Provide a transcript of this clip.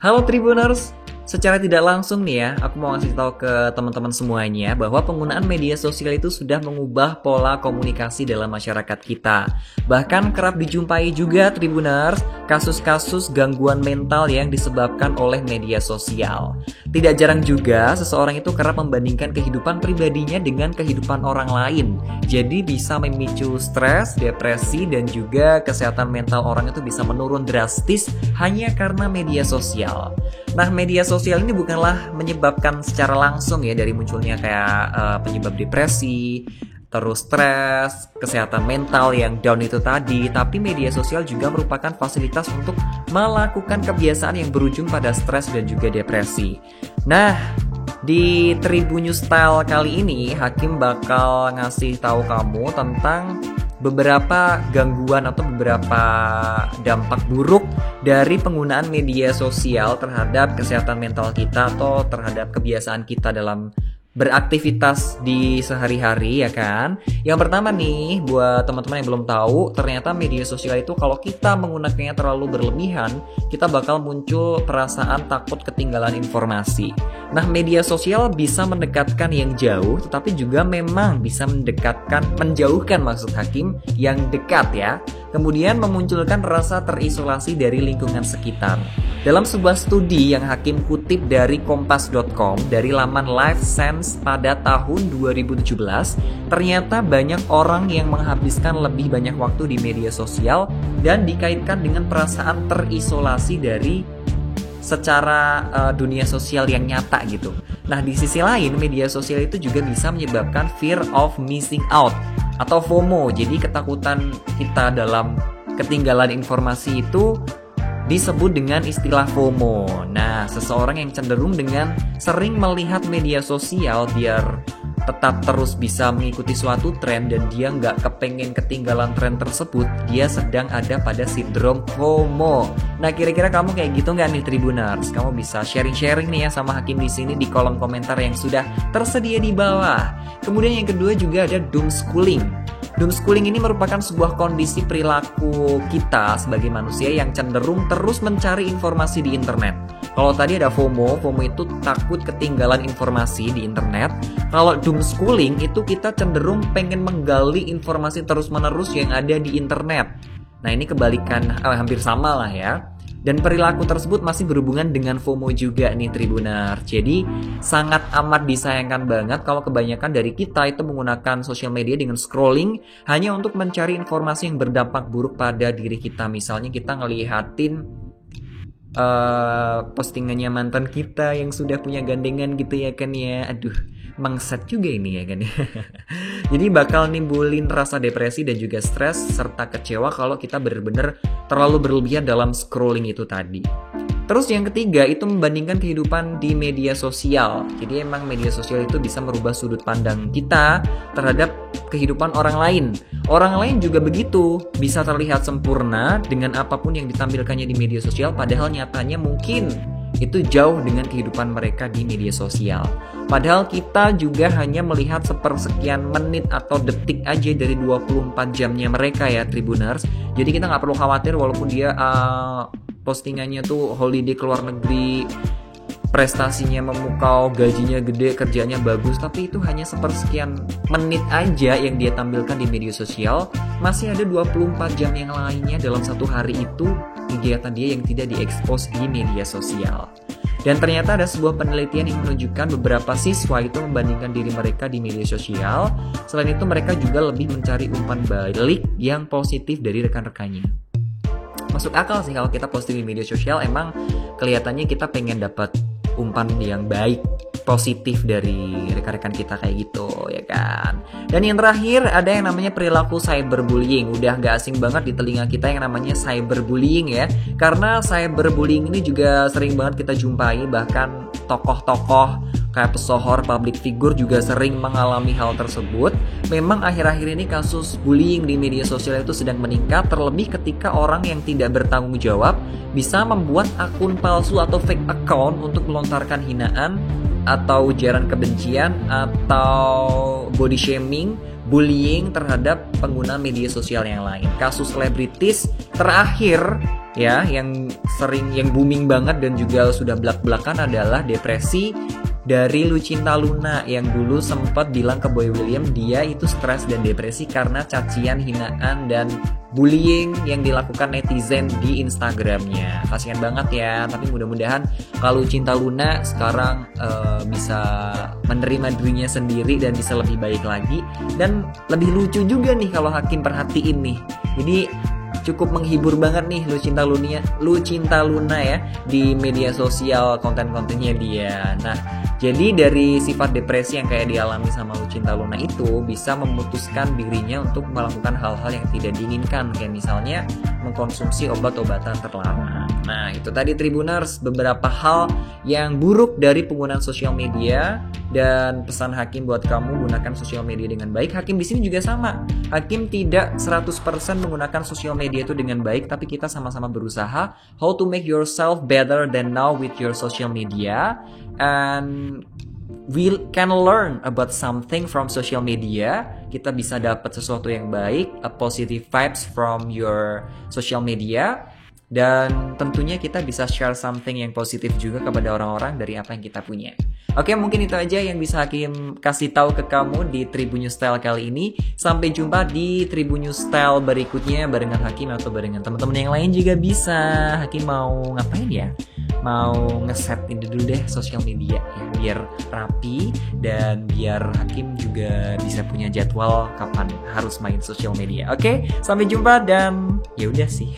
Halo Tribuners, secara tidak langsung nih ya, aku mau ngasih tahu ke teman-teman semuanya bahwa penggunaan media sosial itu sudah mengubah pola komunikasi dalam masyarakat kita. Bahkan kerap dijumpai juga Tribuners, kasus-kasus gangguan mental yang disebabkan oleh media sosial. Tidak jarang juga seseorang itu kerap membandingkan kehidupan pribadinya dengan kehidupan orang lain. Jadi bisa memicu stres, depresi, dan juga kesehatan mental orang itu bisa menurun drastis hanya karena media sosial. Nah, media sosial ini bukanlah menyebabkan secara langsung ya dari munculnya kayak penyebab depresi, terus stres, kesehatan mental yang down itu tadi, tapi media sosial juga merupakan fasilitas untuk melakukan kebiasaan yang berujung pada stres dan juga depresi. Nah, di Tribun News Style kali ini, Hakim bakal ngasih tahu kamu tentang beberapa gangguan atau beberapa dampak buruk dari penggunaan media sosial terhadap kesehatan mental kita atau terhadap kebiasaan kita dalam beraktivitas di sehari-hari, ya kan? Yang pertama nih, buat teman-teman yang belum tahu, ternyata media sosial itu kalau kita menggunakannya terlalu berlebihan, kita bakal muncul perasaan takut ketinggalan informasi. Nah, media sosial bisa mendekatkan yang jauh, tetapi juga memang bisa menjauhkan maksud Hakim yang dekat ya. Kemudian memunculkan rasa terisolasi dari lingkungan sekitar. Dalam sebuah studi yang Hakim kutip dari kompas.com dari laman Life Sense pada tahun 2017, ternyata banyak orang yang menghabiskan lebih banyak waktu di media sosial dan dikaitkan dengan perasaan terisolasi dari secara dunia sosial yang nyata gitu. Nah, di sisi lain media sosial itu juga bisa menyebabkan fear of missing out atau FOMO. Jadi ketakutan kita dalam ketinggalan informasi itu disebut dengan istilah FOMO. Nah, seseorang yang cenderung dengan sering melihat media sosial biar tetap terus bisa mengikuti suatu tren dan dia nggak kepengen ketinggalan tren tersebut, dia sedang ada pada sindrom FOMO. Nah, kira-kira kamu kayak gitu nggak nih Tribuners? Kamu bisa sharing-sharing nih ya sama Hakim di sini di kolom komentar yang sudah tersedia di bawah. Kemudian yang kedua juga ada doomschooling. Doomschooling ini merupakan sebuah kondisi perilaku kita sebagai manusia yang cenderung terus mencari informasi di internet. Kalau tadi ada FOMO itu takut ketinggalan informasi di internet. Kalau doomschooling itu kita cenderung pengen menggali informasi terus-menerus yang ada di internet. Nah, ini kebalikan, hampir sama lah ya. Dan perilaku tersebut masih berhubungan dengan FOMO juga nih Tribuner. Jadi sangat amat disayangkan banget kalau kebanyakan dari kita itu menggunakan sosial media dengan scrolling hanya untuk mencari informasi yang berdampak buruk pada diri kita. Misalnya kita ngelihatin postingannya mantan kita yang sudah punya gandengan gitu ya kan ya. Aduh, mangsat juga ini ya kan ya. Jadi bakal nimbulin rasa depresi dan juga stres serta kecewa kalau kita benar-benar terlalu berlebihan dalam scrolling itu tadi. Terus yang ketiga itu membandingkan kehidupan di media sosial. Jadi emang media sosial itu bisa merubah sudut pandang kita terhadap kehidupan orang lain. Orang lain juga begitu, bisa terlihat sempurna dengan apapun yang ditampilkannya di media sosial, padahal nyatanya mungkin itu jauh dengan kehidupan mereka di media sosial. Padahal kita juga hanya melihat sepersekian menit atau detik aja dari 24 jamnya mereka ya Tribuners. Jadi kita nggak perlu khawatir walaupun dia postingannya tuh holiday ke luar negeri, prestasinya memukau, gajinya gede, kerjanya bagus, tapi itu hanya sepersekian menit aja yang dia tampilkan di media sosial. Masih ada 24 jam yang lainnya dalam satu hari itu kegiatan dia yang tidak diekspos di media sosial. Dan ternyata ada sebuah penelitian yang menunjukkan beberapa siswa itu membandingkan diri mereka di media sosial. Selain itu mereka juga lebih mencari umpan balik yang positif dari rekan-rekannya. Masuk akal sih kalau kita posting di media sosial, emang kelihatannya kita pengen dapat umpan yang baik, positif dari rekan-rekan kita kayak gitu ya kan. Dan yang terakhir ada yang namanya perilaku cyberbullying. Udah gak asing banget di telinga kita yang namanya cyberbullying ya. Karena cyberbullying ini juga sering banget kita jumpai, bahkan tokoh-tokoh kayak pesohor, public figure juga sering mengalami hal tersebut. Memang akhir-akhir ini kasus bullying di media sosial itu sedang meningkat, terlebih ketika orang yang tidak bertanggung jawab bisa membuat akun palsu atau fake account untuk melontarkan hinaan atau ujaran kebencian atau body shaming, bullying terhadap pengguna media sosial yang lain. Kasus selebritis terakhir ya yang booming banget dan juga sudah belak-belakan adalah depresi dari Lucinta Luna yang dulu sempat bilang ke Boy William dia itu stres dan depresi karena cacian, hinaan, dan bullying yang dilakukan netizen di Instagramnya. Kasihan banget ya, tapi mudah-mudahan kalau Lucinta Luna sekarang bisa menerima dirinya sendiri dan bisa lebih baik lagi. Dan lebih lucu juga nih kalau Hakim perhatiin nih. Jadi cukup menghibur banget nih Lucinta Luna ya di media sosial, konten-kontennya dia. Nah, jadi dari sifat depresi yang kayak dialami sama Lucinta Luna itu bisa memutuskan dirinya untuk melakukan hal-hal yang tidak diinginkan, kayak misalnya mengkonsumsi obat-obatan terlarang. Nah, itu tadi Tribuners beberapa hal yang buruk dari penggunaan sosial media, dan pesan Hakim buat kamu gunakan sosial media dengan baik. Hakim di sini juga sama. Hakim tidak 100% menggunakan sosial media itu dengan baik, tapi kita sama-sama berusaha how to make yourself better than now with your social media, and we can learn about something from social media. Kita bisa dapat sesuatu yang baik, a positive vibes from your social media, dan tentunya kita bisa share something yang positif juga kepada orang-orang dari apa yang kita punya. Oke, mungkin itu aja yang bisa Hakim kasih tahu ke kamu di Tribun News Style kali ini. Sampai jumpa di Tribun News Style berikutnya barengan Hakim atau barengan teman-teman yang lain juga bisa. Hakim mau ngapain ya? Mau ngeset ini dulu deh sosial media ya, biar rapi dan biar Hakim juga bisa punya jadwal kapan harus main sosial media. Oke, sampai jumpa dan ya udah sih.